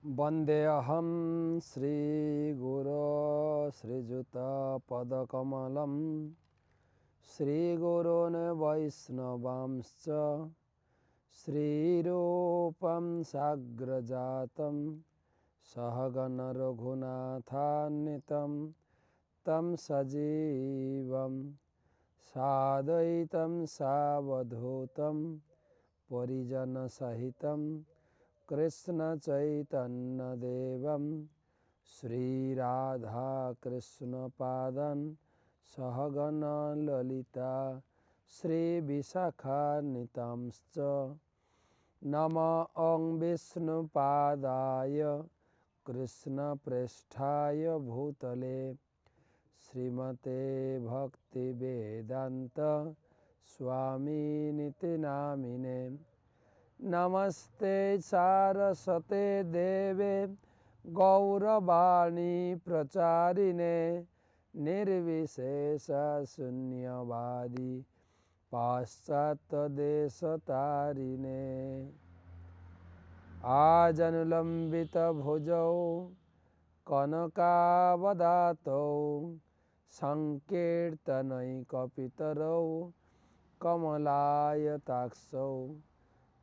वन्देऽहं श्रीगुरो श्रीयुतपदकमलं श्रीगुरून् वैष्णवांश्च श्रीरूपं साग्रजातं सहगणरघुनाथान्वितं तं सजीवं साद्वैतं सावधूतं परिजनसहितं कृष्ण चैतन्य देवं श्रीराधा कृष्ण पादं सहगण ललिता श्री विशाखान्वितांश्च नमो विष्णुपादाय कृष्ण प्रेष्ठाय भूतले श्रीमते भक्ति वेदांत स्वामिनिति नामिने नमस्ते सारस्वते देवे गौरवाणी प्रचारिणे निर्विशेष शून्यवादी पाश्चात्यदेशतारिणे आजनुलंबित भुजौ कनकावदातौ संकीर्तनैकपितरौ कमलायताक्षौ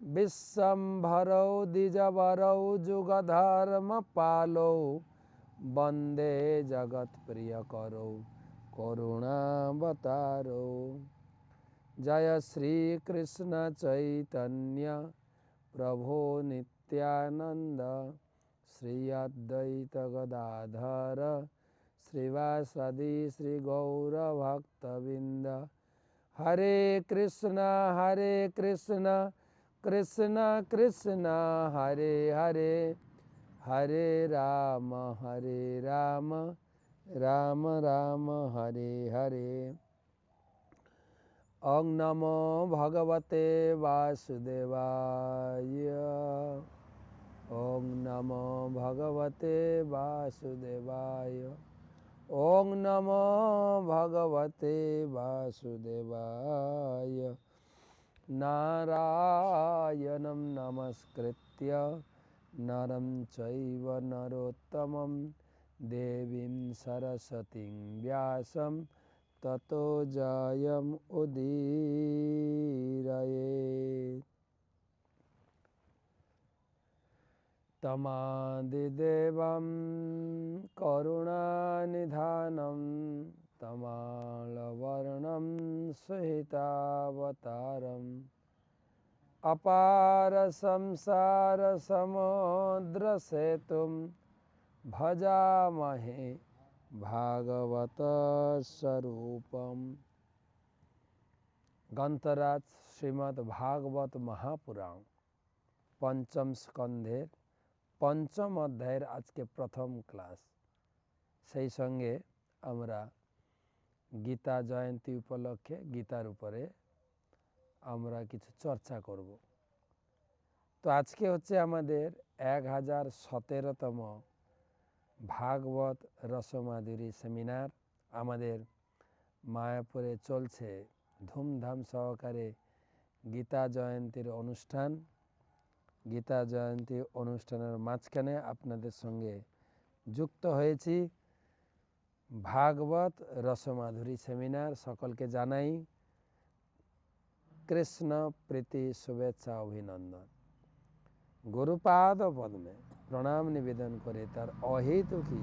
विश्वम्भरौ द्विजवरौ जुगधर्मपालौ वन्दे जगत्प्रियकरौ करुणावतारौ जय श्री कृष्ण चैतन्य प्रभो नित्यानंद श्री अद्वैत गदाधर श्रीवासदि श्री गौर भक्तबिंद हरे कृष्ण कृष्ण कृष्ण हरे हरे हरे राम राम राम हरे हरे। ओं नमो भगवते वासुदेवाय। ओं नमो भगवते वासुदेवाय। ओं नमो भगवते वासुदेवाय। नारायणं नमस्कृत्य नरं चैव नरोत्तमं देवीं सरस्वतीं व्यासं ततो जयम् उदीरयेत्। तमादिदेवं करुणानिधानं तमालवर्णं सुहितावतारम् अपार संसार समुद्रसेतुं भजामहे भागवत स्वरूपम्। ग्रंथराज श्रीमद् भागवत महापुराण पंचम स्कंधेर पंचम अध्याয়ের আজকে প্রথম ক্লাস। সেই সঙ্গে আমরা গীতা জয়ন্তী উপলক্ষে গীতার উপরে আমরা কিছু চর্চা করব। তো আজকে হচ্ছে আমাদের 1017তম ভাগবত রসমাধুরী সেমিনার। আমাদের মায়াপুরে চলছে ধুমধাম সহকারে গীতা জয়ন্তীর অনুষ্ঠান। গীতা জয়ন্তী অনুষ্ঠানের মাঝখানে আপনাদের সঙ্গে যুক্ত হয়েছি ভাগবত রসমাধুরী সেমিনার। সকলকে জানাই কৃষ্ণ প্রীতি শুভেচ্ছা অভিনন্দন। গুরুপাদ পদ্মে প্রণাম নিবেদন করে তার অহেতুকী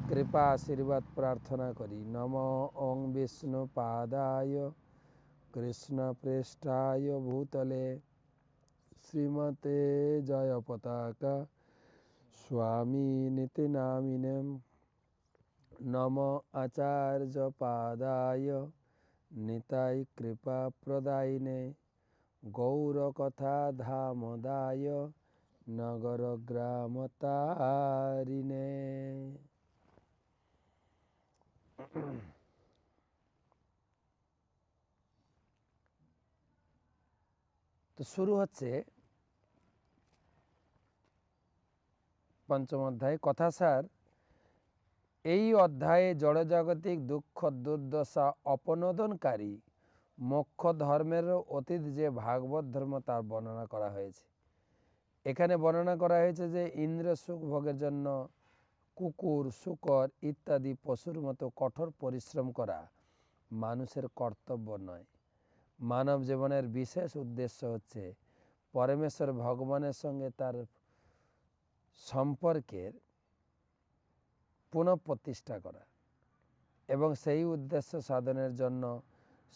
কৃপা আশীর্বাদ প্রার্থনা করি। নমো ওং বিষ্ণু পাদায় কৃষ্ণ প্রেষ্ঠায় ভূতলে শ্রীমতে জয় পতাকা স্বামী নীতি নামিনে নমো আচার্য পাদায় নিতাই কৃপা প্রদায়িনে গৌরকথা ধামদায় নগর গ্রাম তারিণে। তো শুরু হচ্ছে পঞ্চম অধ্যায়। কথাসার, এই অধ্যায়ে জড়জাগতিক দুঃখ দুর্দশা অপনোদনকারী মোক্ষ ধর্মের অতীত যে ভাগবত ধর্ম তার বর্ণনা করা হয়েছে। এখানে বর্ণনা করা হয়েছে যে ইন্দ্র সুখ ভোগের জন্য কুকুর, শূকর ইত্যাদি পশুর মতো কঠোর পরিশ্রম করা মানুষের কর্তব্য নয়। মানব জীবনের বিশেষ উদ্দেশ্য হচ্ছে পরমেশ্বর ভগবানের সঙ্গে তার সম্পর্কের পুনঃপ্রতিষ্ঠা করা এবং সেই উদ্দেশ্য সাধনের জন্য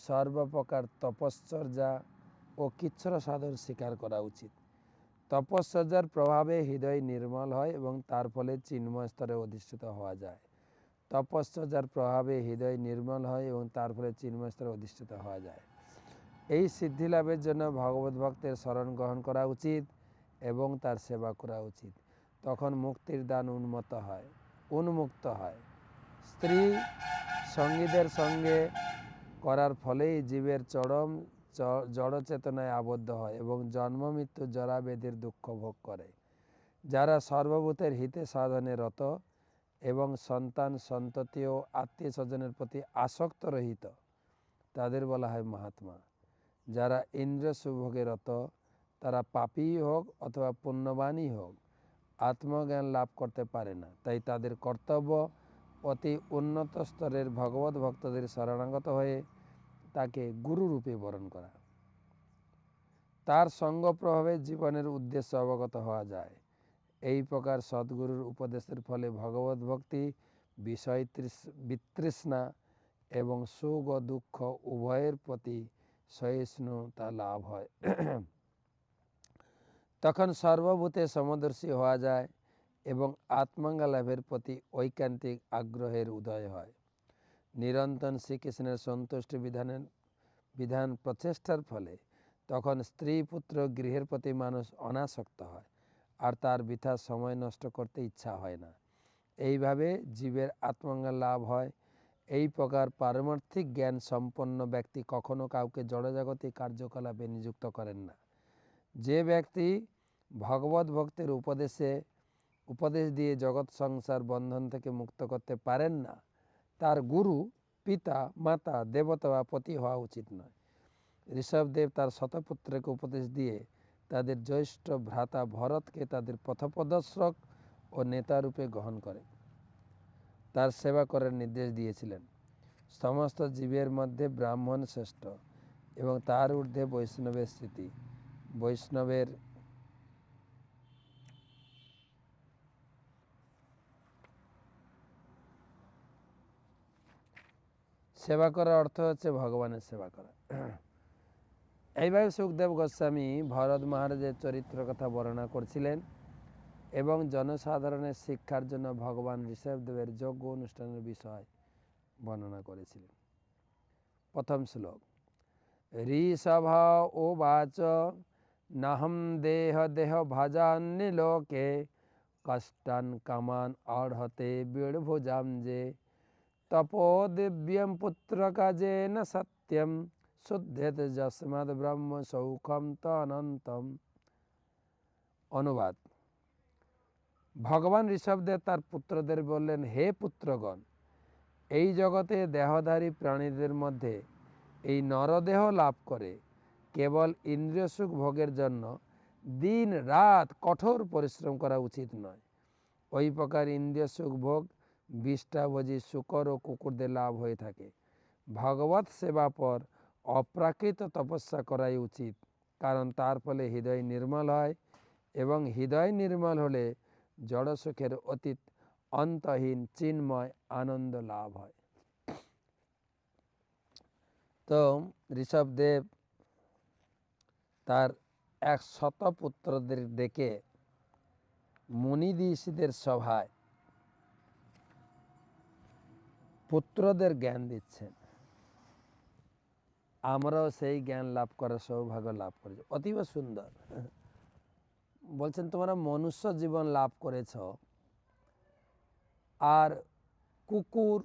সর্বপ্রকার তপশ্চর্যা ও কিচ্ছর সাধন স্বীকার করা উচিত। তপশ্চর্যার প্রভাবে হৃদয় নির্মল হয় এবং তার ফলে চিন্ময় স্তরে অধিষ্ঠিত হওয়া যায়। তপশ্চর্যার প্রভাবে হৃদয় নির্মল হয় এবং তার ফলে চিন্ময় স্তরে অধিষ্ঠিত হওয়া যায়। এই সিদ্ধি লাভের জন্য ভগবত ভক্তের শরণ গ্রহণ করা উচিত এবং তার সেবা করা উচিত। তখন মুক্তির দান উন্মুক্ত হয়। স্ত্রী সঙ্গীদের সঙ্গে করার ফলেই জীবের চরম জড় চেতনায় আবদ্ধ হয় এবং জন্ম মৃত্যু জরা ব্যাধির দুঃখ ভোগ করে। যারা সর্বভূতের হিতে সাধনে রত এবং সন্তান সন্ততি ও আত্মীয় স্বজনের প্রতি আসক্ত রহিত তাদের বলা হয় মহাত্মা। যারা ইন্দ্রিয় সুভোগে রত তারা পাপী হোক অথবা পুণ্যবানই হোক আত্মজ্ঞান লাভ করতে পারে না। তাই তাদের কর্তব্য অতি উন্নত স্তরের ভগবত ভক্তদের শরণাগত হয়ে তাকে গুরুরূপে বরণ করা। তার সঙ্গ প্রভাবে জীবনের উদ্দেশ্য অবগত হওয়া যায়। এই প্রকার সদ্গুরুর উপদেশের ফলে ভগবত ভক্তি, বিষয় বিতৃষ্ণা এবং সুখ ও দুঃখ উভয়ের প্রতি সহিষ্ণুতা লাভ হয়। তখন সর্বভূতে সমদর্শী হওয়া যায় এবং আত্মজ্ঞান লাভের প্রতি ঐকান্তিক আগ্রহের উদয় হয়। নিরন্তর শ্রীকৃষ্ণের সন্তুষ্টি বিধান প্রচেষ্টার ফলে তখন স্ত্রী পুত্র গৃহের প্রতি মানুষ অনাসক্ত হয় আর তার বৃথা সময় নষ্ট করতে ইচ্ছা হয় না। এইভাবে জীবের আত্মজ্ঞান লাভ হয়। এই প্রকার পারমার্থিক জ্ঞান সম্পন্ন ব্যক্তি কখনো কাউকে জড়জাগতিক কার্যকলাপে নিযুক্ত করেন না। যে ব্যক্তি ভগবত ভক্তের উপদেশ দিয়ে জগৎ সংসার বন্ধন থেকে মুক্ত করতে পারেন না তার গুরু, পিতা, মাতা, দেবতা বা পতি হওয়া উচিত নয়। ঋষভদেব তার শতপুত্রকে উপদেশ দিয়ে তাদের জ্যৈষ্ঠ ভ্রাতা ভরতকে তাদের পথপ্রদর্শক ও নেতারূপে গ্রহণ করে তার সেবা করার নির্দেশ দিয়েছিলেন। সমস্ত জীবের মধ্যে ব্রাহ্মণ শ্রেষ্ঠ এবং তার ঊর্ধ্বে বৈষ্ণবের স্থিতি। বৈষ্ণবের সেবা করার অর্থ হচ্ছে ভগবানের সেবা করা। এইভাবে সুখদেব গোস্বামী ভরত মহারাজের চরিত্র কথা বর্ণনা করছিলেন এবং জনসাধারণের শিক্ষার জন্য ভগবান ঋষভদেবের যজ্ঞ অনুষ্ঠানের বিষয় বর্ণনা করেছিলেন। প্রথম শ্লোক। ঋষভ উবাচ নাহম দেহ ভজান্নিলোকে কষ্টান কামান অর্হতে বীড়ভুজাম যে তপো দিব্যম পুত্র কাজেন সত্যম শুদ্ধেত যস্মাদ ব্রহ্ম সৌখম তনন্তম। অনুবাদ। ভগবান ঋষভদেব তার পুত্রদের বললেন, হে পুত্রগণ, এই জগতে দেহধারী প্রাণীদের মধ্যে এই নরদেহ লাভ করে কেবল ইন্দ্রিয় সুখ ভোগের জন্য দিন রাত কঠোর পরিশ্রম করা উচিত নয়। ওই প্রকার ইন্দ্রিয় সুখ ভোগ বিষ্ঠাভোজী শূকর ও কুকুরদের লাভ হয়ে থাকে। ভগবত সেবা পর অপ্রাকৃত তপস্যা করাই উচিত, কারণ তার ফলে হৃদয় নির্মল হয় এবং হৃদয় নির্মল হলে জড় সুখের অতীত অন্তহীন চিন্ময় আনন্দ লাভ হয়। তো ঋষভদেব তার 100 পুত্রদের ডেকে মুনি ঋষিদের সভায় পুত্রদের জ্ঞান দিচ্ছেন। আমরাও সেই জ্ঞান লাভ করার সৌভাগ্য লাভ করেছি। অতীব সুন্দর। বলছেন তোমরা মনুষ্য জীবন লাভ করেছ আর কুকুর,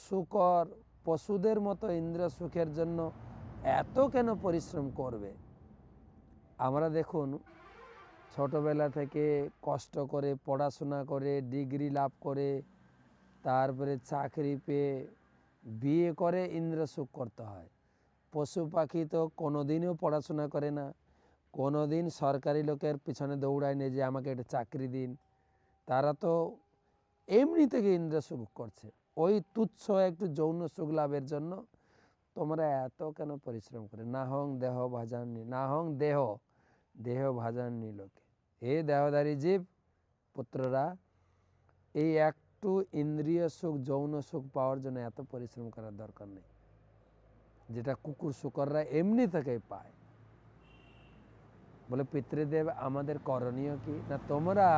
শূকর, পশুদের মতো ইন্দ্রিয় সুখের জন্য এত কেন পরিশ্রম করবে? আমরা দেখুন ছোটবেলা থেকে কষ্ট করে পড়াশোনা করে ডিগ্রি লাভ করে তারপরে চাকরি পেয়ে বিয়ে করে ইন্দ্রিয় সুখ করতে হয়। পশু পাখি তো কোনোদিনও পড়াশোনা করে না, কোনো দিন সরকারি লোকের পিছনে দৌড়ায় নেই যে আমাকে একটা চাকরি দিন। তারা তো এমনি থেকে ইন্দ্রিয় সুখ করছে। ওই তুচ্ছ একটু যৌন সুখ লাভের জন্য তোমরা এত কেন পরিশ্রম করে? না হং দেহ ভাজাননি, না হং দেহ দেহ ভাজাননি লোকে। হে দেহধারী জীব পুত্ররা, এই একটু ইন্দ্রিয় সুখ যৌন সুখ পাওয়ার জন্য এত পরিশ্রম করার দরকার নেই, যেটা কুকুর শুকররা এমনি থেকেই পায়। বলে পিতৃদেব আমাদের করণীয় কি না, তোমরা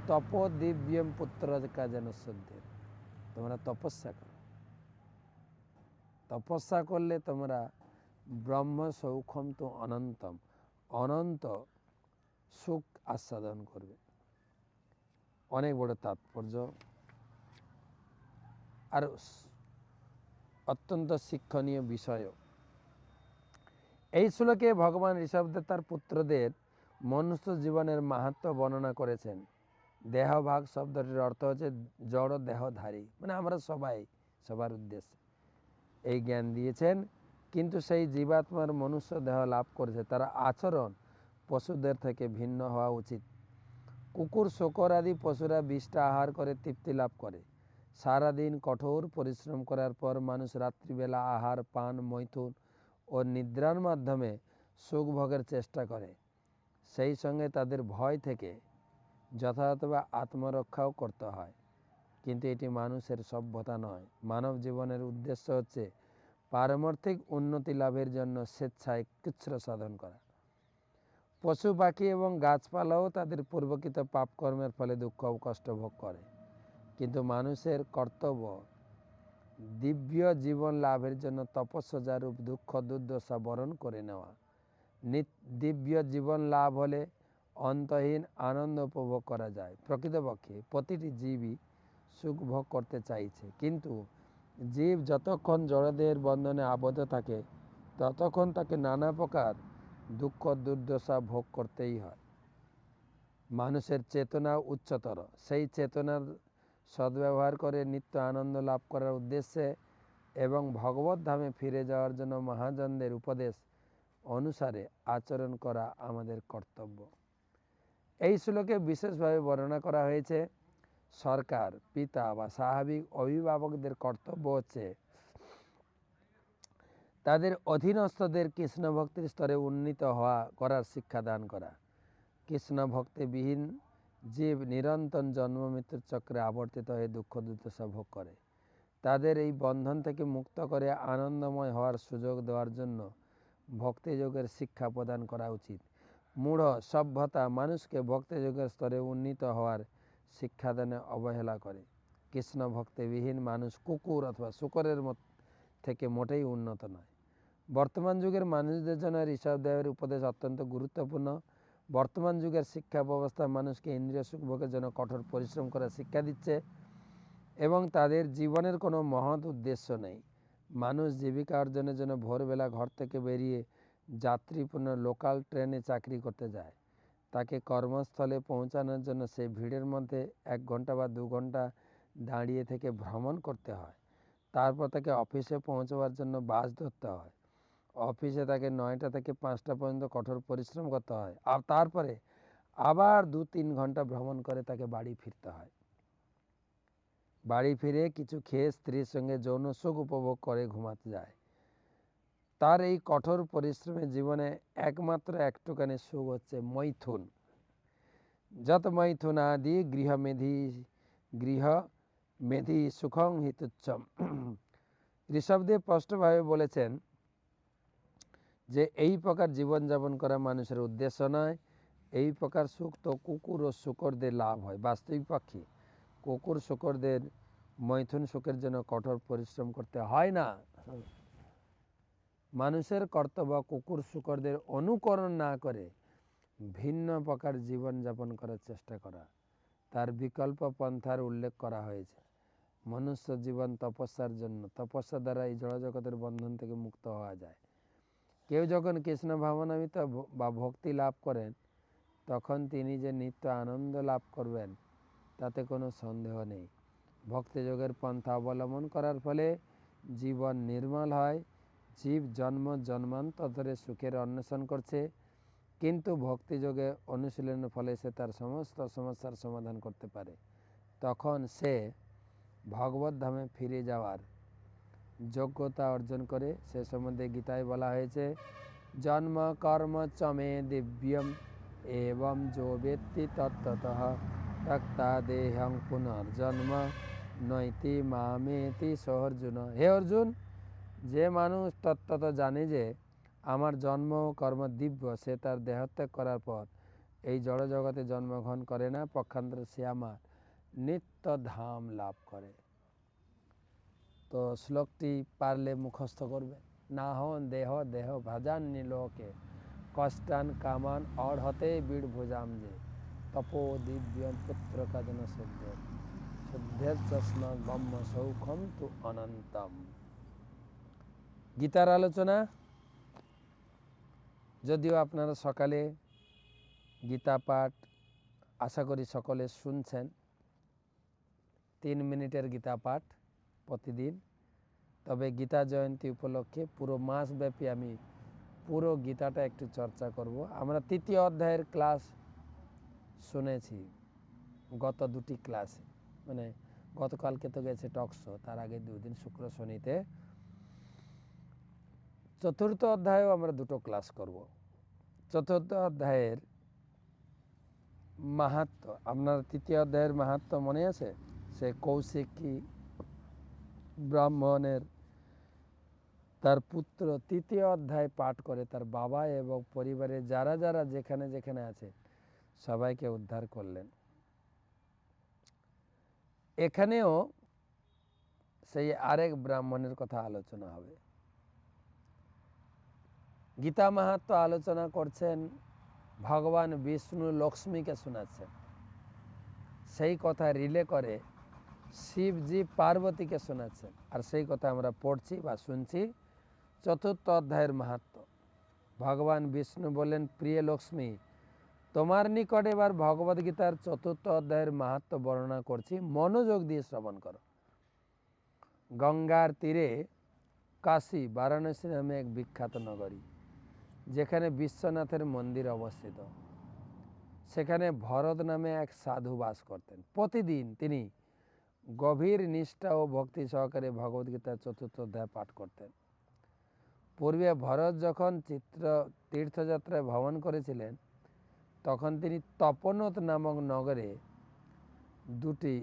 তপ দিব্যম পুত্র যেন শ্রদ্ধের, তোমরা তপস্যা করো। তপস্যা করলে তোমরা ব্রহ্ম সৌখম তো অনন্তম, অনন্ত সুখ আস্বাদন করবে। অনেক বড় তাৎপর্য আর অত্যন্ত শিক্ষণীয় বিষয়। এই শ্লোকে ভগবান ঋষভদেব তার পুত্রদের মনুষ্য জীবনের মাহাত্ম্য বর্ণনা করেছেন। দেহভাগ শব্দটির অর্থ হচ্ছে জড় দেহধারী, মানে আমরা সবাই, সবার উদ্দেশ্যে এই জ্ঞান দিয়েছেন। কিন্তু সেই জীবাত্মার মনুষ্য দেহ লাভ করেছে, তার আচরণ পশুদের থেকে ভিন্ন হওয়া উচিত। কুকুর শূকর আদি পশুরা বিষটা আহার করে তৃপ্তি লাভ করে। সারাদিন কঠোর পরিশ্রম করার পর মানুষ রাত্রিবেলা আহার পান মৈথুন ও নিদ্রার মাধ্যমে সুখ ভোগের চেষ্টা করে। সেই সঙ্গে তাদের ভয় থেকে যথাযথভাবে আত্মরক্ষাও করতে হয়। কিন্তু এটি মানুষের সভ্যতা নয়। মানব জীবনের উদ্দেশ্য হচ্ছে পারমার্থিক উন্নতি লাভের জন্য স্বেচ্ছায় কৃচ্ছ্র সাধন করা। পশু পাখি এবং গাছপালাও তাদের পূর্বকৃত পাপকর্মের ফলে দুঃখ ও কষ্ট ভোগ করে। কিন্তু মানুষের কর্তব্য দিব্য জীবন লাভের জন্য তপস্যারূপ দুঃখ দুর্দশা বরণ করে নেওয়া। দিব্য জীবন লাভ হলে অন্তহীন আনন্দ উপভোগ করা যায়। প্রকৃতপক্ষে প্রতিটি জীবই সুখ ভোগ করতে চাইছে, কিন্তু জীব যতক্ষণ জড়দেহের বন্ধনে আবদ্ধ থাকে ততক্ষণ তাকে নানা প্রকার দুঃখ দুর্দশা ভোগ করতেই হয়। মানুষের চেতনা উচ্চতর, সেই চেতনার সদ্ব্যবহার করে নিত্য আনন্দ লাভ করার উদ্দেশ্যে এবং ভগবত ধামে ফিরে যাওয়ার জন্য মহাজনদের উপদেশ অনুসারে আচরণ করা আমাদের কর্তব্য। এই শ্লোকে বিশেষভাবে বর্ণনা করা হয়েছে সরকার, পিতা বা স্বাভাবিক অভিভাবকদের কর্তব্য হচ্ছে তাদের অধীনস্থদের কৃষ্ণ ভক্তির স্তরে উন্নীত করার শিক্ষা দান করা। কৃষ্ণ ভক্তিবিহীন জীব নিরন্তর জন্ম মৃত্যুর চক্রে আবর্তিত হয়ে দুঃখ দুর্দশা ভোগ করে। তাদের এই বন্ধন থেকে মুক্ত করে আনন্দময় হওয়ার সুযোগ দেওয়ার জন্য ভক্তিযোগের শিক্ষা প্রদান করা উচিত। মূঢ় সভ্যতা মানুষকে ভক্তিযোগের স্তরে উন্নীত হওয়ার শিক্ষাদানে অবহেলা করে। কৃষ্ণ ভক্তিবিহীন মানুষ কুকুর অথবা শূকরের থেকে মোটেই উন্নত নয়। বর্তমান যুগের মানুষদের জন্য ঋষভদেবের উপদেশ অত্যন্ত গুরুত্বপূর্ণ। বর্তমান যুগের শিক্ষা ব্যবস্থা মানুষকে ইন্দ্রিয় সুখ ভোগের জন্য কঠোর পরিশ্রম করার শিক্ষা দিচ্ছে এবং তাদের জীবনের কোনো মহৎ উদ্দেশ্য নেই। মানুষ জীবিকা অর্জনের জন্য ভোরবেলা ঘর থেকে বেরিয়ে যাত্রীপূর্ণ লোকাল ট্রেনে চাকরি করতে যায়। তাকে কর্মস্থলে পৌঁছানোর জন্য সেই ভিড়ের মধ্যে 1 ঘন্টা বা 2 ঘন্টা দাঁড়িয়ে থেকে ভ্রমণ করতে হয়। তারপর তাকে অফিসে পৌঁছবার জন্য বাস ধরতে হয়। অফিসে তাকে 9টা থেকে 5টা পর্যন্ত কঠোর পরিশ্রম করতে হয়, আর তারপরে আবার 2-3 ঘন্টা ভ্রমণ করে তাকে বাড়ি ফিরতে হয়। বাড়ি ফিরে কিছু খেয়ে স্ত্রীর সঙ্গে যৌন সুখ উপভোগ করে ঘুমাতে যায়। তার এই কঠোর পরিশ্রমের জীবনে একমাত্র একটুখানি সুখ হচ্ছে মৈথুন। যত মৈথুন আদি গৃহ মেধি সুখং হিতুচ্ছম। ঋষভদেব স্পষ্টভাবে বলেছেন যে এই প্রকার জীবনযাপন করা মানুষের উদ্দেশ্য নয়। এই প্রকার সুখ তো কুকুর ও শূকরদের লাভ হয়। বাস্তবিক পক্ষে কুকুর শূকরদের মৈথুন সুখের জন্য কঠোর পরিশ্রম করতে হয় না। মানুষের কর্তব্য কুকুর শূকরদের অনুকরণ না করে ভিন্ন প্রকার জীবনযাপন করার চেষ্টা করা। তার বিকল্প পন্থার উল্লেখ করা হয়েছে। মনুষ্য জীবন তপস্যার জন্য, তপস্যা দ্বারা এই জড়জগতের বন্ধন থেকে মুক্ত হওয়া যায়। কেউ যখন কৃষ্ণ ভাবনামৃত বা ভক্তি লাভ করেন তখন তিনি যে নিত্য আনন্দ লাভ করবেন তাতে কোনো সন্দেহ নেই। ভক্তিযোগের পন্থা অবলম্বন করার ফলে জীবন নির্মল হয়। জীব জন্ম জন্মান্তর ধরে সুখের অন্বেষণ করছে, কিন্তু ভক্তিযোগে অনুশীলনের ফলে সে তার সমস্ত সমস্যার সমাধান করতে পারে, তখন সে ভগবত ধামে ফিরে যাওয়ার যোগ্যতা অর্জন করে। সে সম্বন্ধে গীতায় বলা হয়েছে, জন্ম কর্ম চমে দিব্যম এবং যো বেত্তি তত্ত্বতঃ তক্তা দেহং পুনর্জন্ম নৈতি মামেতি স অর্জুন। হে অর্জুন, যে মানুষ তত্ত্বত জানে যে আমার জন্ম কর্ম দিব্য, সে তার দেহত্যাগ করার পর এই জড় জগতে জন্মগ্রহণ করে না, পক্ষান্তরে সে আমার নিত্য ধাম লাভ করে। তো শ্লোকটি পারলে মুখস্থ করবে। না হন দেহ দেহ ভজান্নি লোকে কষ্টান কামান অর্হতে বীর ভুজাম যে তপো দিব্যম পুত্র কাজন শুদ্ধে শুদ্ধের চস্মা ব্রহ্ম সৌখম তু অনন্তম। গীতার আলোচনা, যদিও আপনারা সকালে গীতা পাঠ আশা করি সকলে শুনছেন, 3 মিনিটের গীতা পাঠ প্রতিদিন, তবে গীতা জয়ন্তী উপলক্ষে পুরো মাসব্যাপী আমি পুরো গীতাটা একটু চর্চা করব। আমরা 3য় অধ্যায়ের ক্লাস শুনেছি গত 2টি ক্লাসে, মানে গতকালকে তো গেছে টকশো, তার আগে 2 দিন শুক্র শনিতে। 4র্থ অধ্যায়েও আমরা 2টো ক্লাস করব। 4র্থ অধ্যায়ের মাহাত্ম্য, আপনার 3য় অধ্যায়ের মাহাত্ম্য মনে আছে? সে কৌশিকী ব্রাহ্মণের তার পুত্র 3য় অধ্যায় পাঠ করে তার বাবা এবং পরিবারের যারা যারা যেখানে যেখানে আছে সবাইকে উদ্ধার করলেন। এখানেও সেই আরেক ব্রাহ্মণের কথা আলোচনা হবে। গীতা মাহাত্ম্য আলোচনা করছেন ভগবান বিষ্ণু লক্ষ্মীকে শোনাচ্ছেন, সেই কথা রিলে করে শিবজি পার্বতীকে শোনাচ্ছেন, আর সেই কথা আমরা পড়ছি বা শুনছি। 4র্থ অধ্যায়ের মাহাত্ম্য, ভগবান বিষ্ণু বললেন, প্রিয় লক্ষ্মী, তোমার নিকট এবার ভগবদ্গীতার 4র্থ অধ্যায়ের মাহাত্ম্য বর্ণনা করছি, মনোযোগ দিয়ে শ্রবণ করো। গঙ্গার তীরে কাশী বারাণসী নামে এক বিখ্যাত নগরী, যেখানে বিশ্বনাথের মন্দির অবস্থিত। সেখানে ভরত নামে এক সাধু বাস করতেন। প্রতিদিন তিনি গভীর নিষ্ঠা ও ভক্তি সহকারে ভগবদ্গীতার 4র্থ অধ্যায় পাঠ করতেন। পূর্বে ভরত যখন তীর্থযাত্রায় ভ্রমণ করেছিলেন, তখন তিনি তপোবন নামক নগরে 2টি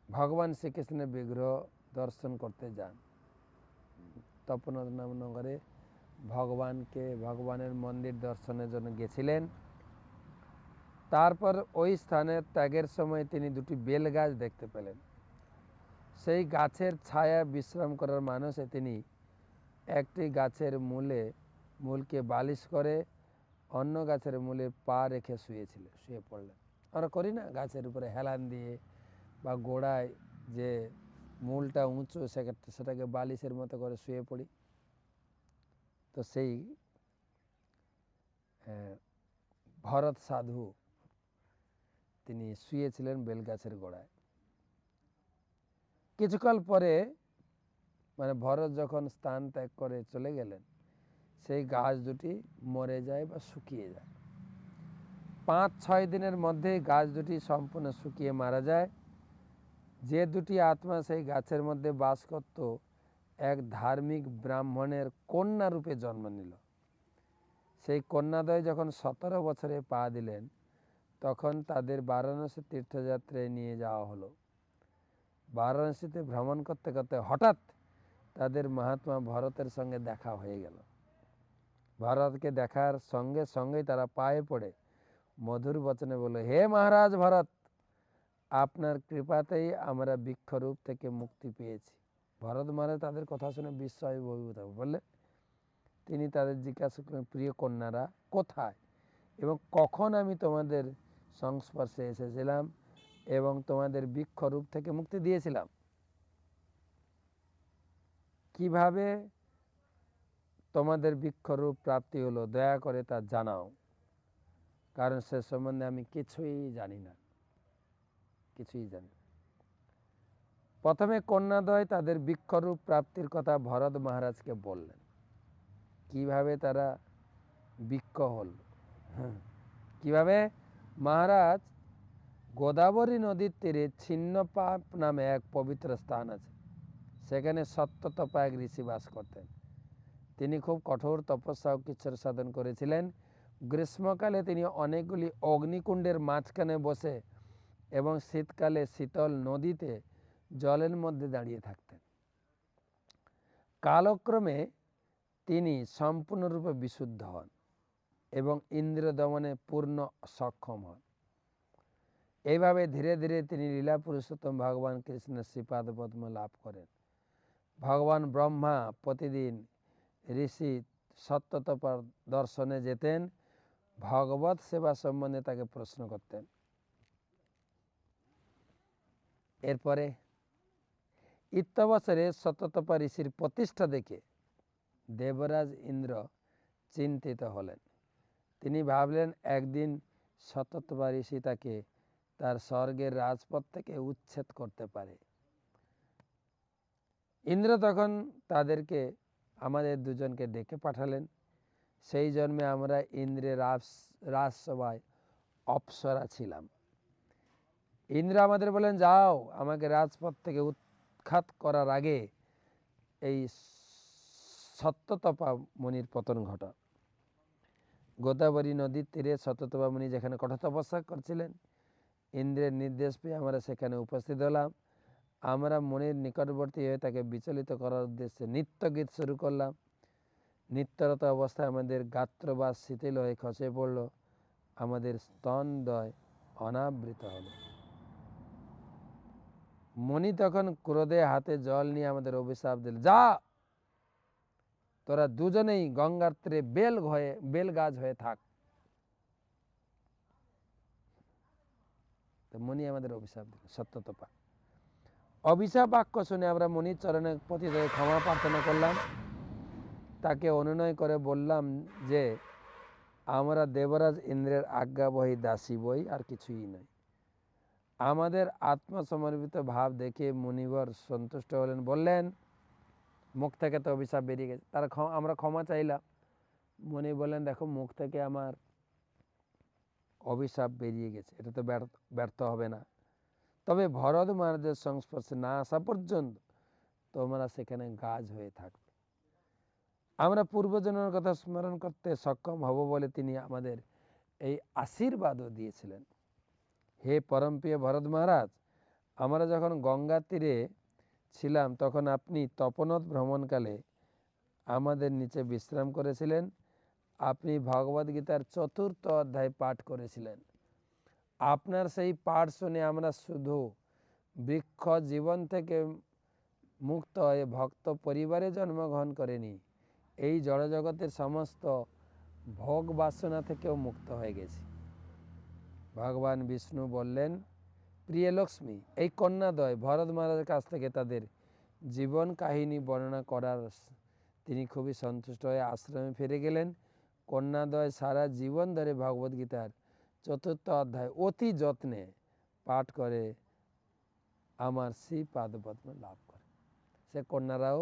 ভগবান শ্রীকৃষ্ণের বিগ্রহ দর্শন করতে যান। তপোবন নামক নগরে ভগবানের মন্দির দর্শনের জন্য গেছিলেন। তারপর ওই স্থানে ত্যাগের সময় তিনি 2টি বেল গাছ দেখতে পেলেন। সেই গাছের ছায়া বিশ্রাম করার মানসে তিনি একটি গাছের মূলকে বালিশ করে অন্য গাছের মূলে পা রেখে শুয়ে পড়লেন। আমরা করি না, গাছের উপরে হেলান দিয়ে বা গোড়ায় যে মূলটা উঁচু সেটাকে বালিশের মতো করে শুয়ে পড়ি। তো সেই ভরত সাধু তিনি শুয়েছিলেন বেলগাছের গোড়ায়। কিছুকাল পরে, মানে ভরত যখন স্থান ত্যাগ করে চলে গেলেন, সেই গাছ 2টি মরে যায় বা শুকিয়ে যায়। 5-6 দিনের মধ্যে গাছ 2টি সম্পূর্ণ শুকিয়ে মারা যায়। যে 2টি আত্মা সেই গাছের মধ্যে বাস করত, এক ধার্মিক ব্রাহ্মণের কন্যা রূপে জন্ম নিল। সেই কন্যাদ্বয় যখন 17 বছরে পা দিলেন, তখন তাদের বারাণসী তীর্থযাত্রায় নিয়ে যাওয়া হলো। বারাণসীতে ভ্রমণ করতে করতে হঠাৎ তাদের মহাত্মা ভরতের সঙ্গে দেখা হয়ে গেল। ভরতকে দেখার সঙ্গে সঙ্গেই তারা পায়ে পড়ে মধুর বচনে বলল, হে মহারাজ ভরত, আপনার কৃপাতেই আমরা বৃক্ষরূপ থেকে মুক্তি পেয়েছি। ভরত মহারাজ তাদের কথা শুনে বিস্ময়ে অভিভূত বললে, তিনি তাদের জিজ্ঞাসা করলেন, প্রিয় কন্যারা কোথায় এবং কখন আমি তোমাদের সংস্পর্শে এসেছিলাম এবং তোমাদের বৃক্ষরূপ থেকে মুক্তি দিয়েছিলাম? কিভাবে তোমাদের বৃক্ষরূপ প্রাপ্তি হলো, দয়া করে তা জানাও, কারণ সে সম্বন্ধে আমি কিছুই জানি না। প্রথমে কন্যাদ্বয় তাদের বৃক্ষরূপ প্রাপ্তির কথা ভরত মহারাজকে বললেন, কিভাবে তারা বৃক্ষ হল কিভাবে? মহারাজ, গোদাবরী নদীর তীরে ছিন্নপাপ নামে এক পবিত্র স্থান আছে। সেখানে সত্যতপা এক ঋষি বাস করতেন। তিনি খুব কঠোর তপস্যা ও কিচ্ছর সাধন করেছিলেন। গ্রীষ্মকালে তিনি অনেকগুলি অগ্নিকুণ্ডের মাঝখানে বসে এবং শীতকালে শীতল নদীতে জলের মধ্যে দাঁড়িয়ে থাকতেন। কালক্রমে তিনি সম্পূর্ণরূপে বিশুদ্ধ হন এবং ইন্দ্র দমনে পূর্ণ সক্ষম হন। এইভাবে ধীরে ধীরে তিনি লীলা পুরুষোত্তম ভগবান কৃষ্ণের শ্রীপাদ পদ্ম লাভ করেন। ভগবান ব্রহ্মা প্রতিদিন ঋষি সত্যতপার দর্শনে যেতেন, ভগবত সেবা সম্বন্ধে তাকে প্রশ্ন করতেন। এরপরে ইত্যবসরে সত্যতপা ঋষির প্রতিষ্ঠা দেখে দেবরাজ ইন্দ্র চিন্তিত হলেন। তিনি ভাবলেন একদিন সত্যতপা ঋষি তাকে তার স্বর্গের রাজপথ থেকে উচ্ছেদ করতে পারে। ইন্দ্র তখন তাদেরকে আমাদের দুজনকে ডেকে পাঠালেন। সেই জন্মে আমরা ইন্দ্রের রাজসভায় অপ্সরা ছিলাম। ইন্দ্র আমাদের বলেন, যাও আমাকে রাজপথ থেকে উৎখাত করার আগে এই সত্যতপা মুনির পতন ঘটা। গোদাবরী নদীর তীরে সত্যতপা মুনি যেখানে কঠোর তপস্যা করছিলেন, ইন্দ্রের নির্দেশ পেয়ে আমরা সেখানে উপস্থিত হলাম। আমরা মুনির নিকটবর্তী হয়ে তাকে বিচলিত করার উদ্দেশ্যে নৃত্য গীত শুরু করলাম। নৃত্যরত অবস্থায় আমাদের গাত্রবাস শিথিল হয়ে খসে পড়ল, আমাদের স্তনদ্বয় অনাবৃত হলো। মুনি তখন ক্রোধে হাতে জল নিয়ে আমাদের অভিশাপ দিল, যা তোরা দুজনেই গঙ্গার তীরে বেল গাছ হয়ে থাক। মুনি আমাদের অভিশাপ দিল। সত্যতপা অভিশাপ বাক্য শুনে আমরা মুনির চরণে পতিত হয়ে ক্ষমা প্রার্থনা করলাম। তাকে অনুনয় করে বললাম যে আমরা দেবরাজ ইন্দ্রের আজ্ঞাবহী দাসী বই, আর কিছুই নয়। আমাদের আত্মসমর্পিত ভাব দেখে মুনিবর সন্তুষ্ট হলেন, বললেন মুখ থেকে তো অভিশাপ বেরিয়ে গেছে। আমরা ক্ষমা চাইলাম। মুনি বললেন, দেখো মুখ থেকে আমার অভিশাপ বেরিয়ে গেছে, এটা তো ব্যর্থ হবে না। তবে ভরত মহারাজের সংস্পর্শে না আসা পর্যন্ত তোমরা সেখানে গাছ হয়ে থাকবে। আমরা পূর্বজন্মের কথা স্মরণ করতে সক্ষম হব বলে তিনি আমাদের এই আশীর্বাদও দিয়েছিলেন। হে পরমপ্রিয় ভরত মহারাজ, আমরা যখন গঙ্গা তীরে ছিলাম তখন আপনি তপোনদ ভ্রমণকালে আমাদের নিচে বিশ্রাম করেছিলেন। আপনি ভগবদ্গীতার 4th অধ্যায় পাঠ করেছিলেন। আপনার সেই পাঠ শুনে আমরা শুধু বৃক্ষ জীবন থেকে মুক্ত হয়ে ভক্ত পরিবারে জন্মগ্রহণ করেনি, এই জড়জগতের সমস্ত ভোগ বাসনা থেকেও মুক্ত হয়ে গেছি। ভগবান বিষ্ণু বললেন, প্রিয় লক্ষ্মী, এই কন্যাদ্বয় ভরত মহারাজের কাছ থেকে তাদের জীবন কাহিনী বর্ণনা করার তিনি খুবই সন্তুষ্ট হয়ে আশ্রমে ফিরে গেলেন। কন্যাদ্বয় সারা জীবন ধরে ভগবদ্গীতার 4th অধ্যায় অতি যত্নে পাঠ করে আমার শ্রী পাদপদ্ম লাভ করে। সে কন্যারাও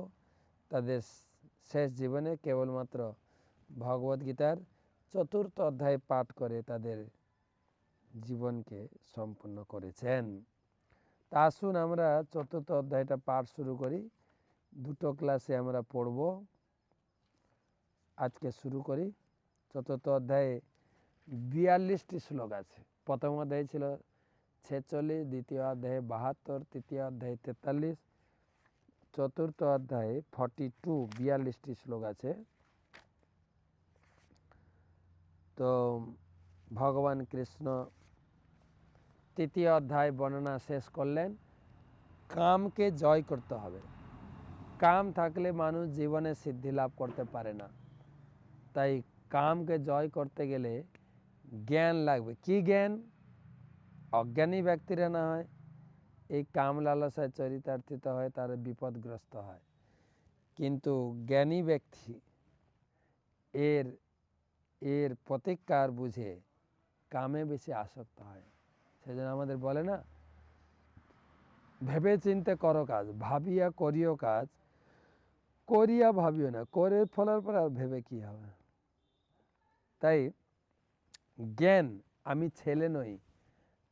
তাদের শেষ জীবনে কেবলমাত্র ভগবদ্গীতার 4th অধ্যায় পাঠ করে তাদের জীবনকে সম্পূর্ণ করেছেন। তা আসুন আমরা 4th অধ্যায়টা পাঠ শুরু করি। 2টো ক্লাসে আমরা পড়ব। আজকে শুরু করি। 4th অধ্যায়ে 42টি শ্লোক আছে। প্রথম অধ্যায় ছিল 46, দ্বিতীয় অধ্যায়ে 72, তৃতীয় অধ্যায়ে 43, 4th অধ্যায়ে 42, 42টি শ্লোক আছে। তো ভগবান কৃষ্ণ 3য় অধ্যায় বর্ণনা শেষ করলেন। কামকে জয় করতে হবে। কাম থাকলে মানুষ জীবনে সিদ্ধি লাভ করতে পারে না। তাই কামকে জয় করতে গেলে জ্ঞান লাগবে। কি জ্ঞান? অজ্ঞানী ব্যক্তিরা না হয় এই কাম লালসায় চরিতার্থিত হয়, তার বিপদগ্রস্ত হয়। কিন্তু জ্ঞানী ব্যক্তি এর প্রতিকার বুঝে কামে বেশি আসক্ত হয়। সেজন্য আমাদের বলে না, ভেবে চিন্তে করো কাজ, ভাবিয়া করিও কাজ, করিয়া ভাবিও না, করে ফলার পর আর ভেবে কি হবে। তাই জ্ঞান, আমি ছেলে নই,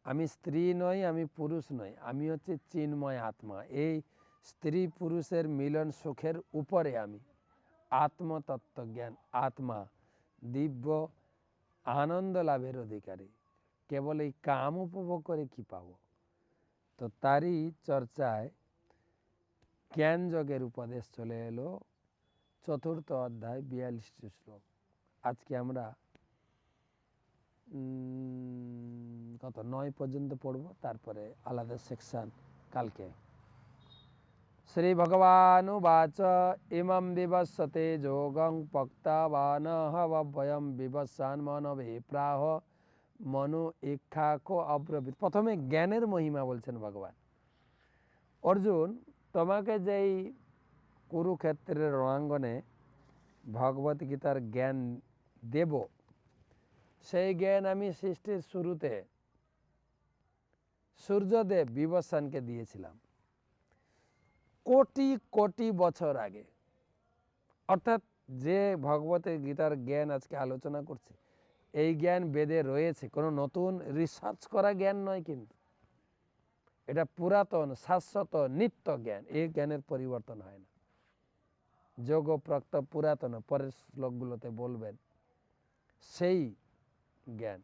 আমি স্ত্রী নই, আমি পুরুষ নই, আমি হচ্ছে চিন্ময় আত্মা। এই স্ত্রী পুরুষের মিলন সুখের উপরে আমি আত্মতত্ত্ব জ্ঞান, আত্মা, দিব্য আনন্দ লাভের অধিকারী। কেবল এই কাম উপভোগ করে কি পাবো? তো তারই চর্চায় জ্ঞান যোগের উপদেশ চলে এলো, 4th অধ্যায় 42 শ্লোক। আজকে আমরা কত 9 পর্যন্ত পড়ব, তারপরে আলাদা সেকশন কালকে। শ্রী ভগবানুবাচ ইমং বিবস্বতে যোগং পক্তবানঃ বয়ম বিবস্বান মনবে প্রাহ মনু ইক্ষাকো অব্রবীত। প্রথমে জ্ঞানের মহিমা বলছেন ভগবান। অর্জুন, তোমাকে যেই কুরুক্ষেত্রের রণাঙ্গনে ভগবত গীতার জ্ঞান দেব, সেই জ্ঞান আমি সৃষ্টির শুরুতে সূর্যদেব বিবস্বানকে দিয়েছিলাম কোটি কোটি বছর আগে। অর্থাৎ যে ভগবতের গীতার জ্ঞান আজকে আলোচনা করছে, এই জ্ঞান বেদে রয়েছে, কোনো নতুন রিসার্চ করা জ্ঞান নয়, কিন্তু এটা পুরাতন শাশ্বত নিত্য জ্ঞান। এই জ্ঞানের পরিবর্তন হয় না। যোগ প্রক্ত পুরাতন, পরের শ্লোকগুলোতে বলবেন সেই জ্ঞান।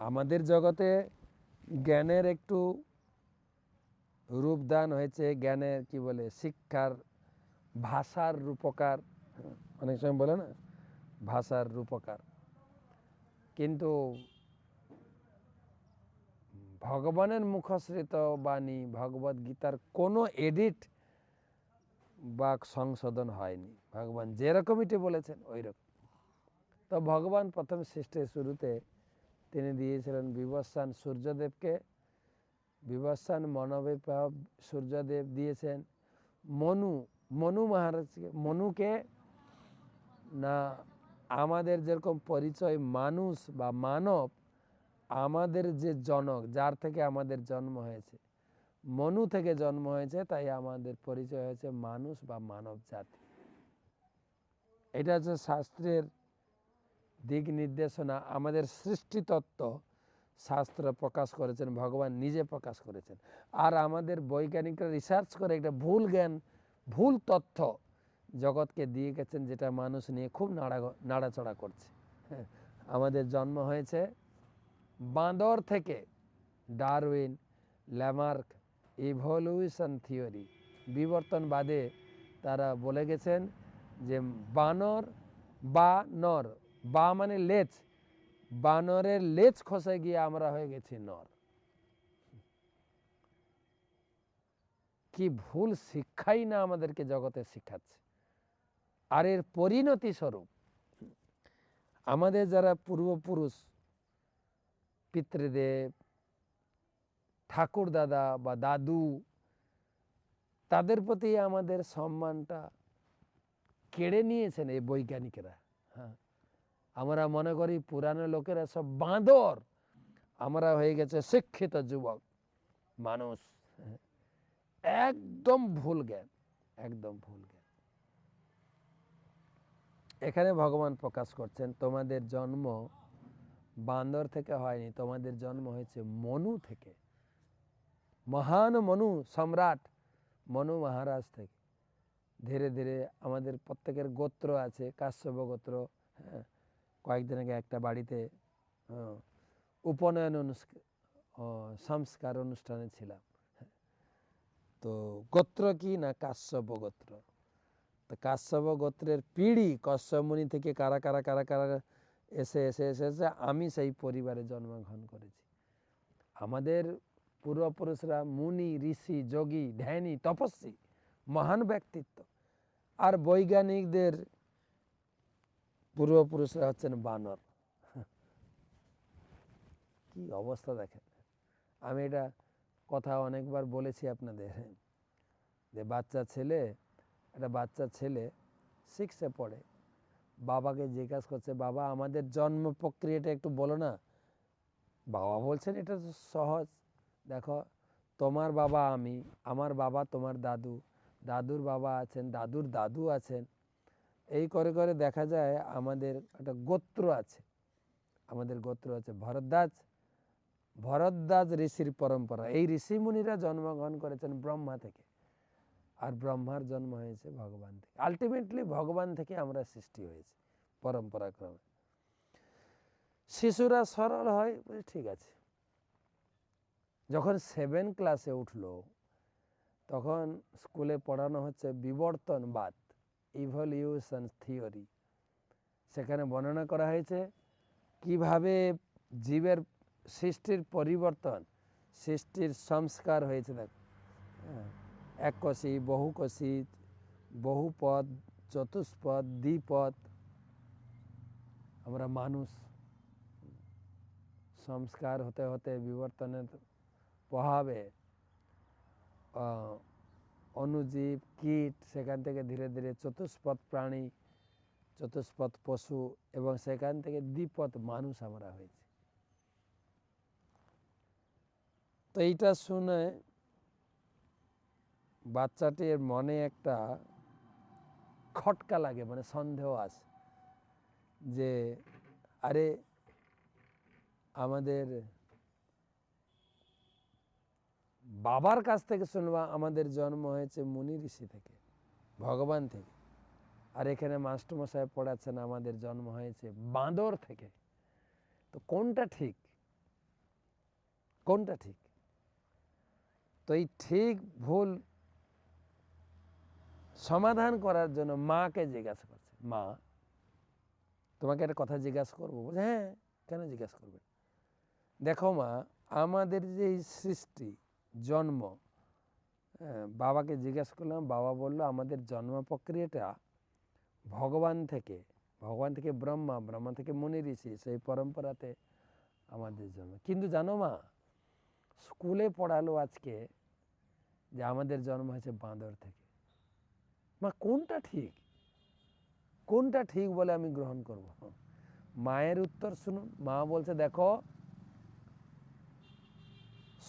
আমাদের জগতে জ্ঞানের একটু রূপদান হয়েছে, জ্ঞানের কি বলে শিক্ষার ভাষার রূপকার, অনেক সময় বলে না ভাষার রূপকার, কিন্তু ভগবানের মুখশ্রিত বাণী ভগবদ গীতার কোনো এডিট বা সংশোধন হয়নি। ভগবান যেরকমইটি বলেছেন ওই রকম। তো ভগবান প্রথম সৃষ্টির শুরুতে তিনি দিয়েছিলেন বিবস্বান সূর্যদেবকে, বিবস্বান মনবে সূর্যদেব দিয়েছেন মনু মহারাজকে। মনুকে না, আমাদের যেরকম পরিচয় মানুষ বা মানব, আমাদের যে জনক, যার থেকে আমাদের জন্ম হয়েছে, মনু থেকে জন্ম হয়েছে, তাই আমাদের পরিচয় হয়েছে মানুষ বা মানব জাতি। এটা হচ্ছে শাস্ত্রের দিক নির্দেশনা। আমাদের সৃষ্টিতত্ত্ব শাস্ত্র প্রকাশ করেছেন, ভগবান নিজে প্রকাশ করেছেন। আর আমাদের বৈজ্ঞানিকরা রিসার্চ করে একটা ভুল জ্ঞান, ভুল তথ্য জগৎকে দিয়ে গেছেন, যেটা মানুষ নিয়ে খুব নাড়াচড়া করছে। আমাদের জন্ম হয়েছে বাঁদর থেকে। ডারউইন, ল্যামার্ক, ইভলিউশন থিওরি, বিবর্তনবাদে তারা বলে গেছেন যে বানর বা নর, বা মানে লেজ, বানরের লেজ খসে গিয়ে আমরা হয়ে গেছি নর। কি ভুল শিক্ষাই না আমাদেরকে জগতে শিখাচ্ছে। আর এর পরিণতি স্বরূপ আমাদের যারা পূর্বপুরুষ, পিতৃদেব, ঠাকুর দাদা বা দাদু, তাদের প্রতি আমাদের সম্মানটা কেড়ে নিয়েছেন এই বৈজ্ঞানিকেরা। হ্যাঁ, আমরা মনে করি পুরানো লোকেরা সব বাঁদর, আমরা হয়ে গেছে শিক্ষিত যুবক মানুষ। একদম ভুল জ্ঞান, একদম ভুল জ্ঞান। এখানে ভগবান প্রকাশ করছেন তোমাদের জন্ম বান্দর থেকে হয়নি, তোমাদের জন্ম হয়েছে মনু থেকে, মহান মনু সম্রাট মনু মহারাজ থেকে। ধীরে ধীরে আমাদের প্রত্যেকের গোত্র আছে, কাশ্যপ গোত্র। হ্যাঁ, কয়েকদিন আগে একটা বাড়িতে উপনয়ন সংস্কার অনুষ্ঠানে ছিলাম। তো গোত্র কি না, কাশ্যপ গোত্র। তো কাশ্যপ গোত্রের পিঢ়ি কশ্যপ মুনি থেকে কারা কারা কারা কারা এসে এসে এসে এসে আমি সেই পরিবারে জন্মগ্রহণ করেছি। আমাদের পূর্বপুরুষরা মুনি, ঋষি, যোগী, ধ্যানী, তপস্বী, মহান ব্যক্তিত্ব। আর বৈজ্ঞানিকদের পূর্বপুরুষরা হচ্ছেন বানর। কি অবস্থা দেখেন। আমি এটা কথা অনেকবার বলেছি আপনাদের, যে একটা বাচ্চা ছেলে 6-এ পড়ে, বাবাকে জিজ্ঞাসা করছে, বাবা আমাদের জন্ম প্রক্রিয়াটা একটু বলো না। বাবা বলছেন এটা তো সহজ, দেখো তোমার বাবা আমি, আমার বাবা তোমার দাদু, দাদুর বাবা আছেন, দাদুর দাদু আছেন, এই করে করে দেখা যায় আমাদের একটা গোত্র আছে, ভরদ্বাজ ঋষির পরম্পরা। এই ঋষিমুনিরা জন্মগ্রহণ করেছেন ব্রহ্মা থেকে, আর ব্রহ্মার জন্ম হয়েছে ভগবান থেকে। আলটিমেটলি ভগবান থেকে আমরা সৃষ্টি হয়েছি পরম্পরাক্রমে। শিশুরা সরল হয়, ঠিক আছে। যখন 7 ক্লাসে উঠলো তখন স্কুলে পড়ানো হচ্ছে বিবর্তনবাদ, ইভলিউশন থিওরি। সেখানে বর্ণনা করা হয়েছে কিভাবে জীবের সৃষ্টির পরিবর্তন, সৃষ্টির সংস্কার হয়েছে। দেখ, এককোষী, বহুকোষী, বহুপদ, চতুষ্পদ, দ্বিপদ, আমরা মানুষ। সংস্কার হতে হতে বিবর্তনের প্রভাবে অণুজীব, কীট, সেখান থেকে ধীরে ধীরে চতুষ্পদ প্রাণী, চতুষ্পদ পশু, এবং সেখান থেকে দ্বিপদ মানুষ আমরা হয়েছি। তো এইটা শুনে বাচ্চাটির মনে একটা খটকা লাগে, মানে সন্দেহ আসে যে আরে আমাদের বাবার কাছ থেকে শুনবা আমাদের জন্ম হয়েছে মুনি ঋষি থেকে, ভগবান থেকে, আর এখানে মাস্টারমশাই পড়াচ্ছেন আমাদের জন্ম হয়েছে বাঁদর থেকে। তো কোনটা ঠিক? কোনটা ঠিক? তো এই ঠিক ভুল সমাধান করার জন্য মাকে জিজ্ঞাসা করছে, মা তোমাকে একটা কথা জিজ্ঞাসা করবো? বলছে হ্যাঁ, কেন জিজ্ঞাসা করবে? দেখো মা, আমাদের যে সৃষ্টি, জন্ম, বাবাকে জিজ্ঞাসা করলাম, বাবা বললো আমাদের জন্ম প্রক্রিয়াটা ভগবান থেকে ব্রহ্মা, ব্রহ্মা থেকে মুনি ঋষি, সেই পরম্পরাতে আমাদের জন্ম। কিন্তু জানো মা, স্কুলে পড়ালো আজকে যে আমাদের জন্ম হয়েছে বাঁদর থেকে। মা কোনটা ঠিক? কোনটা ঠিক বলে আমি গ্রহণ করব? মায়ের উত্তর শুনুন। মা বলছে দেখো,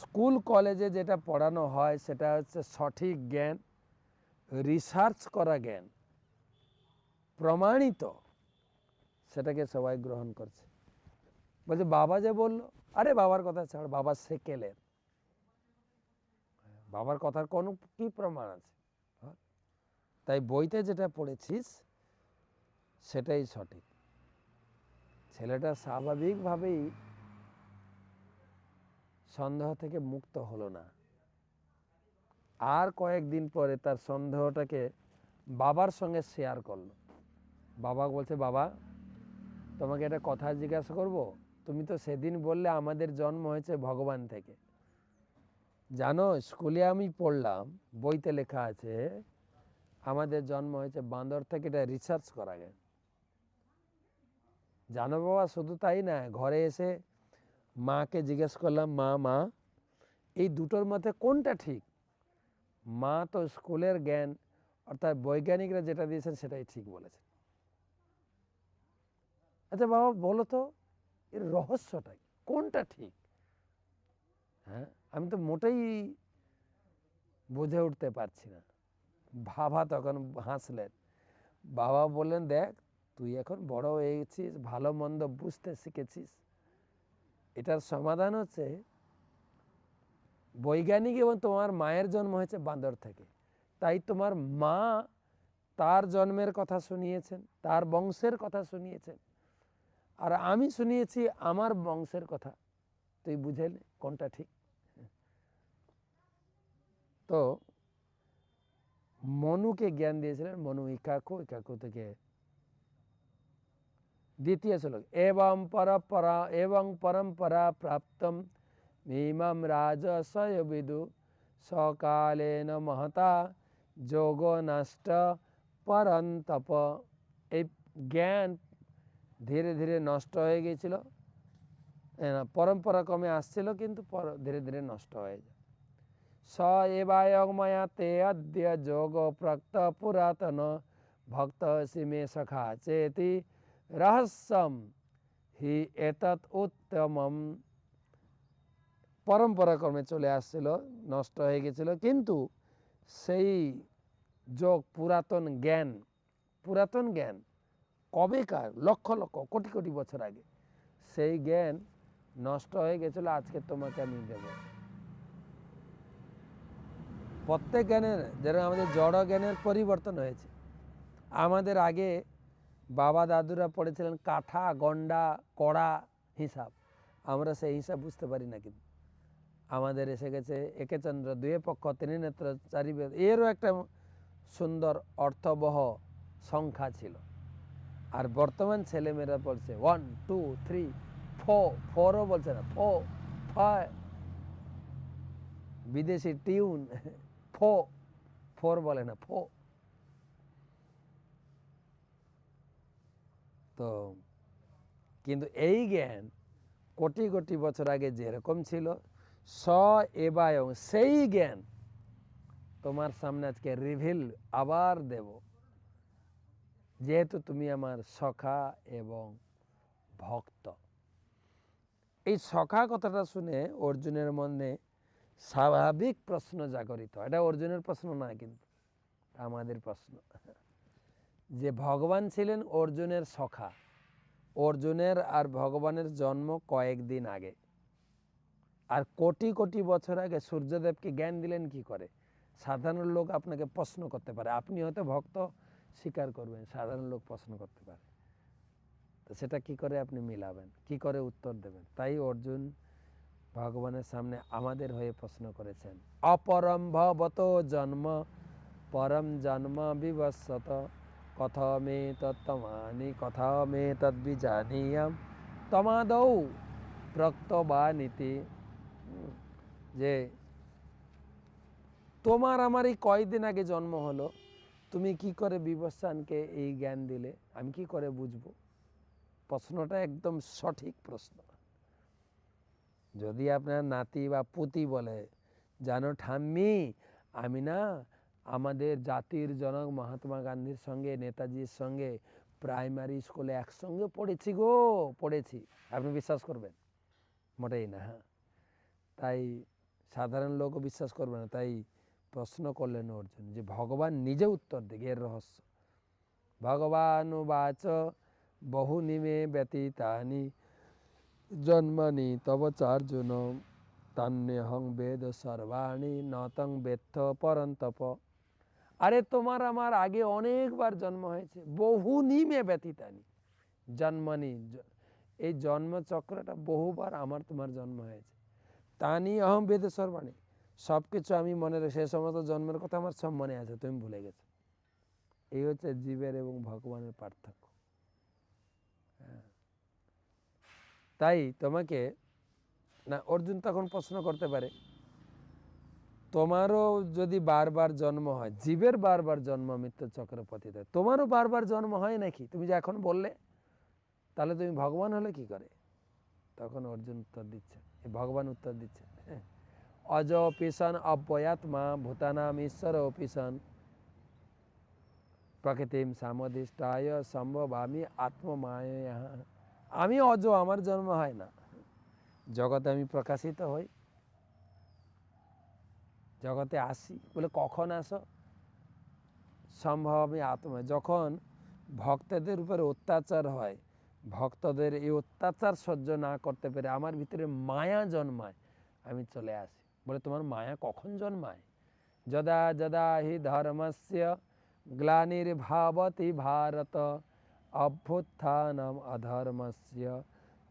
স্কুল কলেজে যেটা পড়ানো হয় সেটা হচ্ছে সঠিক জ্ঞান, রিসার্চ করা জ্ঞান, প্রমাণিত, সেটাকে সবাই গ্রহণ করছে। বলছে বাবা যে বললো, আরে বাবার কথা ছাড়, বাবা সেকেলের, বাবার কথার কোনো কি প্রমাণ আছে? তাই বইতে যেটা পড়েছিস সেটাই সঠিক। ছেলেটা স্বাভাবিকভাবেই সন্দেহ থেকে মুক্ত হলো না। আর কয়েকদিন পরে তার সন্দেহটাকে বাবার সঙ্গে শেয়ার করলো। বাবা বলছে, বাবা তোমাকে একটা কথা জিজ্ঞাসা করব? তুমি তো সেদিন বললে আমাদের জন্ম হয়েছে ভগবান থেকে। জানো, স্কুলে আমি পড়লাম, বইতে লেখা আছে আমাদের জন্ম হয়েছে বাঁদর থেকে, এটা রিসার্চ করা গেছে। জানো বাবা, শুধু তাই না, ঘরে এসে মাকে জিজ্ঞেস করলাম, মা এই দুটোর মধ্যে কোনটা ঠিক? মা তো স্কুলের জ্ঞান অর্থাৎ বৈজ্ঞানিকরা যেটা দিয়েছেন সেটাই ঠিক বলেছেন। আচ্ছা বাবা বলো তো, এর রহস্যটা কোনটা ঠিক? হ্যাঁ, আমি তো মোটেই বুঝে উঠতে পারছি না। বাবা তখন হাসলেন। বাবা বললেন, দেখ তুই এখন বড় হয়ে গেছিস, ভালো মন্দ বুঝতে শিখেছিস, এটার সমাধান হচ্ছে বৈজ্ঞানিক, এবং তোমার মায়ের জন্ম হয়েছে বাঁদর থেকে, তাই তোমার মা তার জন্মের কথা শুনিয়েছেন, তার বংশের কথা শুনিয়েছেন, আর আমি শুনিয়েছি আমার বংশের কথা। তুই বুঝে নে কোনটা ঠিক। তো মনুকে জ্ঞান দিয়েছিলেন, মনু ইকাকু, ইকাকু থেকে দ্বিতীয় শ্লোক, এবং পরম্পরা প্রাপ্তম মিমম রাজসয় বিদু সকালেন মহতা যোগ নষ্ট পরন্তপ। এই জ্ঞান ধীরে ধীরে নষ্ট হয়ে গিয়েছিল, পরম্পরা ক্রমে আসছিল, কিন্তু ধীরে ধীরে নষ্ট হয়ে যায়। স এবায়গময়া তে অদ্য যোগ প্রক্ত পুরাতন ভক্ত সিমে সখা চেতি রহস্যম হি এতৎ উত্তমম। পরম্পরাক্রমে চলে আসছিল, নষ্ট হয়ে গেছিল, কিন্তু সেই যোগ, পুরাতন জ্ঞান পুরাতন জ্ঞান, কবেকার, লক্ষ লক্ষ কোটি কোটি বছর আগে, সেই জ্ঞান নষ্ট হয়ে গেছিল, আজকে তোমাকে আমি দেব। প্রত্যেক জ্ঞানের, যেরকম আমাদের জড় জ্ঞানের পরিবর্তন হয়েছে। আমাদের আগে বাবা দাদুরা পড়েছিলেন কাঠা, গন্ডা, কড়া হিসাব, আমরা সেই হিসাব বুঝতে পারি না। কিন্তু আমাদের এসে গেছে একে চন্দ্র, দুয়ে পক্ষ, তিনে নেত্র, চারি বেদ, এরও একটা সুন্দর অর্থবহ সংখ্যা ছিল। আর বর্তমান ছেলেমেয়েরা বলছে 1 2 3 4, 4ও বলছে না, 4 5, বিদেশি টিউন 4 বলে না, 4। তো কিন্তু এই জ্ঞান কোটি কোটি বছর আগে যেরকম ছিল, স এবং সেই জ্ঞান তোমার সামনে আজকে রিভিল আবার দেব, যেহেতু তুমি আমার সখা এবং ভক্ত। এই সখা কথাটা শুনে অর্জুনের মনে স্বাভাবিক প্রশ্ন জাগরিত। এটা অর্জুনের প্রশ্ন না, কিন্তু আমাদের প্রশ্ন, যে ভগবান ছিলেন অর্জুনের সখা। অর্জুনের আর ভগবানের জন্ম কয়েকদিন আগে, আর কোটি কোটি বছর আগে সূর্যদেবকে জ্ঞান দিলেন কি করে? সাধারণ লোক আপনাকে প্রশ্ন করতে পারে, আপনি হয়তো ভক্ত স্বীকার করবেন, সাধারণ লোক প্রশ্ন করতে পারে, তো সেটা কি করে আপনি মিলাবেন, কি করে উত্তর দেবেন? তাই অর্জুন ভগবানের সামনে আমাদের হয়ে প্রশ্ন করেছেন। অপরম ভবত জন্ম পরম জন্ম বিবস্বত কথমে তত্তমানি কথমে তদ্বিজানীয়াম তমাদৌ প্রক্তবানিতি। যে তোমার আমার এই কয়েকদিন আগে জন্ম হলো, তুমি কি করে বিবস্বানকে এই জ্ঞান দিলে, আমি কি করে বুঝবো? প্রশ্নটা একদম সঠিক প্রশ্ন। যদি আপনার নাতি বা পুতি বলে, জানো ঠাম্মি, আমি না আমাদের জাতির জনক মহাত্মা গান্ধীর সঙ্গে, নেতাজির সঙ্গে প্রাইমারি স্কুলে একসঙ্গে পড়েছি গো, পড়েছি, আপনি বিশ্বাস করবেন? মোটেই না। হ্যাঁ, তাই সাধারণ লোকও বিশ্বাস করবে না। তাই প্রশ্ন করলেন অর্জুন, যে ভগবান নিজে উত্তর দিকে এর রহস্য। ভগবান উবাচ বহুনি মে ব্যতীতানি জন্মানি তব চার্জুন তান্যহং বেদ সর্বাণি নতং বেত্থ পরন্তপ। আরে তোমার আমার আগে অনেকবার জন্ম হয়েছে, বহুনি মে ব্যতীতানি, জন্মানি, এই জন্মচক্রটা বহুবার আমার তোমার জন্ম হয়েছে। তানি অহম বেদ সর্বাণি, সব কিছু আমি মনে রেখে, সে সমস্ত জন্মের কথা আমার সব মনে আছে, তুমি ভুলে গেছো। এই হচ্ছে জীবের এবং ভগবানের পার্থক্য। তাই তোমাকে না, অর্জুন তখন প্রশ্ন করতে পারে, তোমারও যদি বারবার জন্ম হয়, জীবের বারবার জন্ম মৃত্যু চক্র পতিত, তোমারও বারবার জন্ম হয় নাকি? তুমি যে এখন বললে, তাহলে তুমি ভগবান হলে কি করে? তখন অর্জুন উত্তর দিচ্ছে, ভগবান উত্তর দিচ্ছে, অজ পিসন অব্যয়াত্মা ভূতানাম ঈশ্বর পিসন প্রকৃতিম সামধিষ্ঠায় সম্ভবামি আত্মমায়া। আমি অজ, আমার জন্ম হয় না, জগতে আমি প্রকাশিত হই, জগতে আসি। বলে কখন আসো? সম্ভব আমি আত্মা, যখন ভক্তদের উপরে অত্যাচার হয়, ভক্তদের এই অত্যাচার সহ্য না করতে পেরে আমার ভিতরে মায়া জন্মায়, আমি চলে আসি। বলে তোমার মায়া কখন জন্মায়? যদা যদা হি ধর্মস্য গ্লানির্ভাবতি ভারত অভ্যুত্থানম অধর্মস্য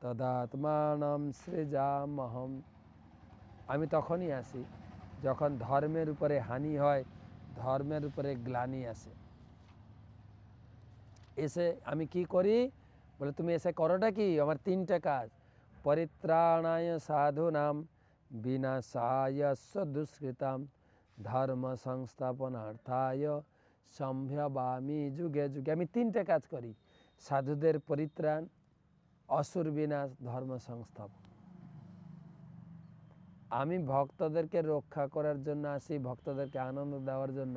তদাত্মানম সৃজামহম। আমি তখনই আসি যখন ধর্মের উপরে হানি হয়, ধর্মের উপরে গ্লানি আসে। এসে আমি কি করি? বলে তুমি এসে করোটা কি? আমার 3টে কাজ। পরিত্রাণায় সাধুনাম বিনাশায় দুষ্কৃতাম ধর্ম সংস্থাপনার্থায় সম্ভবামি যুগে যুগে। আমি 3টে কাজ করি, সাধুদের পরিত্রাণ, অসুর বিনাশ, ধর্ম সংস্থাপন। আমি ভক্তদেরকে রক্ষা করার জন্য আসি, ভক্তদেরকে আনন্দ দেওয়ার জন্য,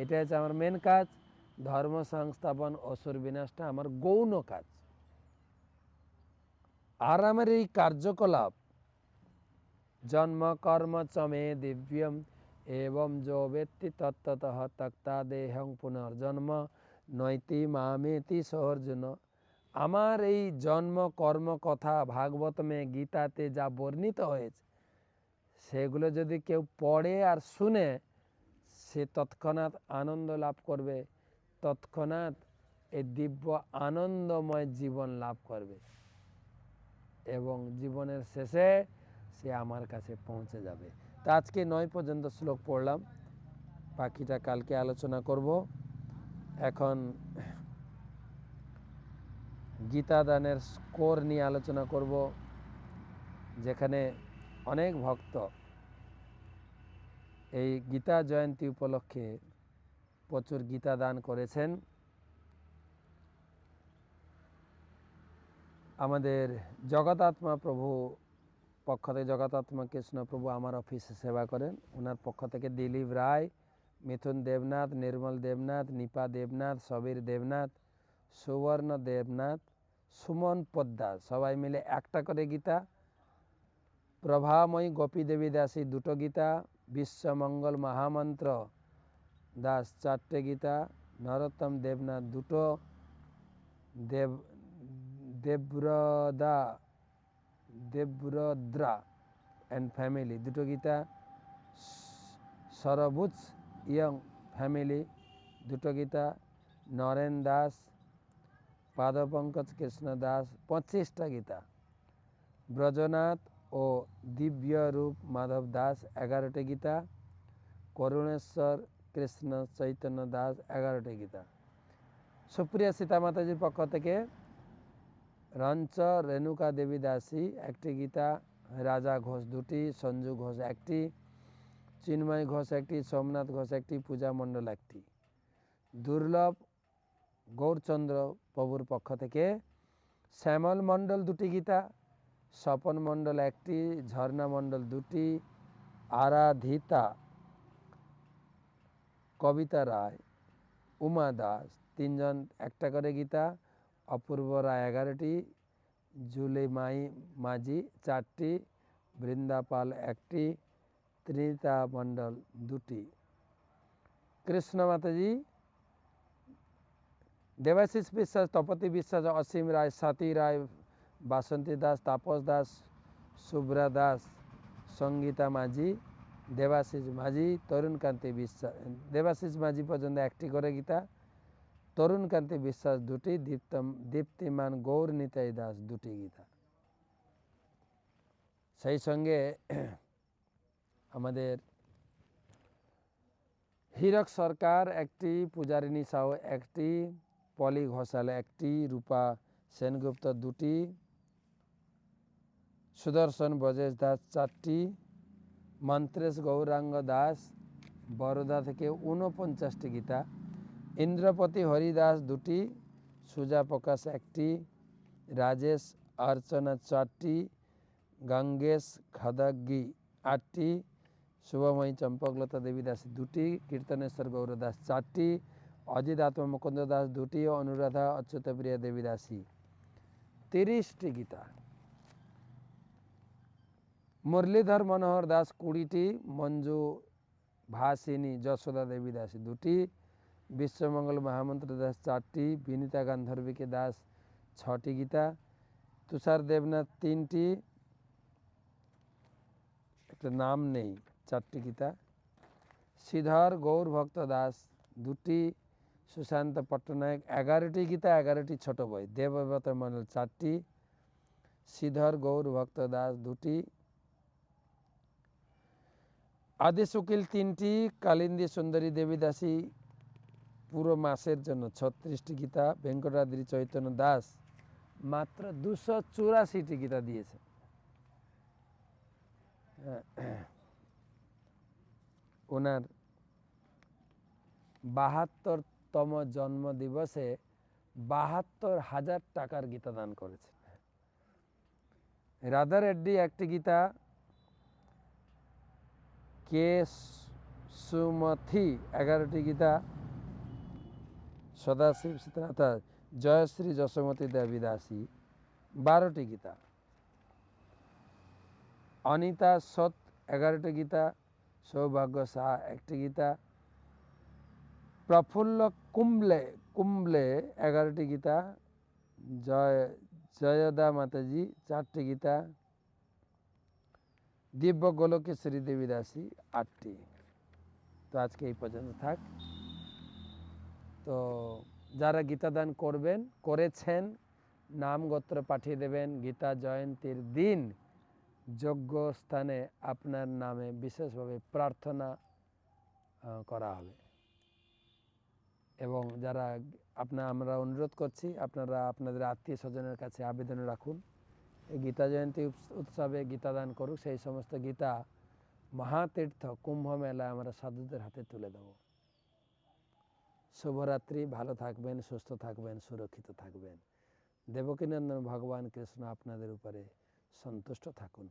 এটা হচ্ছে আমার মেন কাজ। ধর্ম সংস্থাপন, অসুর বিনাশটা আমার গৌণ কাজ। আর আমার এই কার্যকলাপ জন্ম কর্ম চমে দিব্যম এবং যো ব্যক্তি তত্ত্বতঃ তক্তা দেহং পুনর্জন্ম নৈতি মামেতি সহর্জুন। আমার এই জন্ম কর্ম কথা ভাগবতমে গীতাতে যা বর্ণিত হয়েছে সেগুলো যদি কেউ পড়ে আর শুনে সে তৎক্ষণাৎ আনন্দ লাভ করবে, তৎক্ষণাৎ এই দিব্য আনন্দময় জীবন লাভ করবে এবং জীবনের শেষে সে আমার কাছে পৌঁছে যাবে। তো আজকে 9 পর্যন্ত শ্লোক পড়লাম, বাকিটা কালকে আলোচনা করব। এখন গীতা দানের স্কোর নিয়ে আলোচনা করব, যেখানে অনেক ভক্ত এই গীতা জয়ন্তী উপলক্ষে প্রচুর গীতা দান করেছেন। আমাদের জগতাত্মা প্রভু পক্ষ থেকে, জগতাত্মা কৃষ্ণ প্রভু আমার অফিসে সেবা করেন, ওনার পক্ষ থেকে দিলীপ রায়, মিথুন দেবনাথ, নির্মল দেবনাথ, নিপা দেবনাথ, সবীর দেবনাথ, সুবর্ণ দেবনাথ, সুমন পোদ্দার সবাই মিলে একটা করে গীতা, প্রভাময়ী গোপী দেবী দাসী 2টো গীতা, বিশ্বমঙ্গল মহামন্ত্র দাস 4টে গীতা, নরোত্তম দেবনাথ 2টো, দেবব্রদ্রা অ্যান্ড ফ্যামিলি 2টো গীতা, সরভুজ ইয়ং ফ্যামিলি 2টো গীতা, নরেন দাস, পাদপঙ্কজ কৃষ্ণ দাস 25টা গীতা, ব্রজনাথ ও দিব্যরূপ মাধব দাস 11টে গীতা, করুণেশ্বর কৃষ্ণ চৈতন্য দাস 11টে গীতা। সুপ্রিয়া সীতা মাতাজির পক্ষ থেকে রঞ্চ রেণুকা দেবী দাসী 1টি গীতা, রাজা ঘোষ 2টি, সঞ্জু ঘোষ 1টি, চিন্ময় ঘোষ 1টি, সোমনাথ ঘোষ 1টি, পূজা মণ্ডল 1টি। দুর্লভ গৌরচন্দ্র প্রভুর পক্ষ থেকে শ্যামল মণ্ডল 2টি গীতা, স্বপন মণ্ডল 1টি, ঝর্ণা মণ্ডল 2টি, আরাধিতা, কবিতা রায়, উমা দাস 3জন 1টা করে গীতা, অপূর্ব রায় 11টি, জুলি মাঝি 4টি, বৃন্দাপাল 1টি, ত্রিতা মণ্ডল 2টি। কৃষ্ণ মাতাজি দেবাশিস বিশ্বাস, তপতি বিশ্বাস, অসীম রায়, স্বাতী রায়, বাসন্তী দাস, তাপস দাস, শুভ্রা দাস, সঙ্গীতা মাঝি, দেবাশিস মাঝি, তরুণকান্তি বিশ্বাস, দেবাশিস মাঝি পর্যন্ত 1টি করে গীতা, তরুণকান্তি বিশ্বাস 2টি, দীপ্তিমান গৌর নিতাই দাস 2টি গীতা। সেই সঙ্গে আমাদের হীরক সরকার 1টি, পূজারিণী সাউ 1টি, পলি ঘোষাল 1টি, রূপা সেনগুপ্ত 2টি, সুদর্শন ব্রজেশ দাস 4টি, মন্ত্রেশ গৌরাঙ্গ দাস বরোদা থেকে 49টি গীতা, ইন্দ্রপতি হরিদাস 2টি, সুজা প্রকাশ 1টি, রাজেশ অর্চনা 4টি, গঙ্গেশ খদগি 8টি, শুভময়ী চম্পকলতা দেবী দাস 2টি, কীর্তনেশ্বর গৌরদাস 4টি, অজিত আত্মা মুকুন্দ দাস 2টি, অনুরাধা অচ্যুতপ্রিয়া দেবী দাসী 30টি গীতা, মুরলীধর মনোহর দাস 20টি, মঞ্জু ভাসিনী যশোদা দেবী দাসী 2টি, বিশ্বমঙ্গল মহামন্ত্র দাস 4টি, বিনীতা গান্ধর্বিকে দাস 6টি গীতা, তুষার দেবনাথ 3টি, একটা নাম নেই 4টি গীতা, শ্রীধর গৌর ভক্ত দাস 2টি, সুশান্ত পট্টনায়ক 11টি গীতা, 11টি ছোট বই, দেবব্রত মণ্ডল 4টি, শ্রীধর গৌর ভক্ত দাস 2টি, আদি শুকিল 3টি, কালিন্দী সুন্দরী দেবী দাসী পুরো মাসের জন্য 36টি গীতা, ভেঙ্কটাদ্রি চৈতন্য দাস মাত্র 284টি গীতা দিয়েছে। ওনার 72তম জন্ম দিবসে 72,000 টাকার গীতা দান করেছেন। রাধা রেড্ডি 1টি গীতা, কে সুমথি 11টি গীতা, সদাশিব সীতানাথ, জয়শ্রী যশোমতী দেবী দাসী 12টি গীতা, অনিতা সৎ 11টি গীতা, সৌভাগ্য শাহ 1টি গীতা, প্রফুল্ল কুম্বলে 11টি গীতা, জয়দা মাতাজি 4টি গীতা, দিব্য গোলকে শ্রীদেবী দাসী 8টি। তো আজকে এই পর্যন্ত থাক। তো যারা গীতা দান করেছেন নাম গোত্র পাঠিয়ে দেবেন। গীতা জয়ন্তীর দিন যোগ্য স্থানে আপনার নামে বিশেষভাবে প্রার্থনা করা হবে। এবং যারা আমরা অনুরোধ করছি আপনারা আপনাদের আত্মীয় স্বজনের কাছে আবেদন রাখুন এই গীতা জয়ন্তী উৎসবে গীতা দান করুক। সেই সমস্ত গীতা মহাতীর্থ কুম্ভ মেলায় আমরা সাধুদের হাতে তুলে দেব। শুভরাত্রি। ভালো থাকবেন, সুস্থ থাকবেন, সুরক্ষিত থাকবেন। দেবকীনন্দন ভগবান কৃষ্ণ আপনাদের উপরে সন্তুষ্ট থাকুন।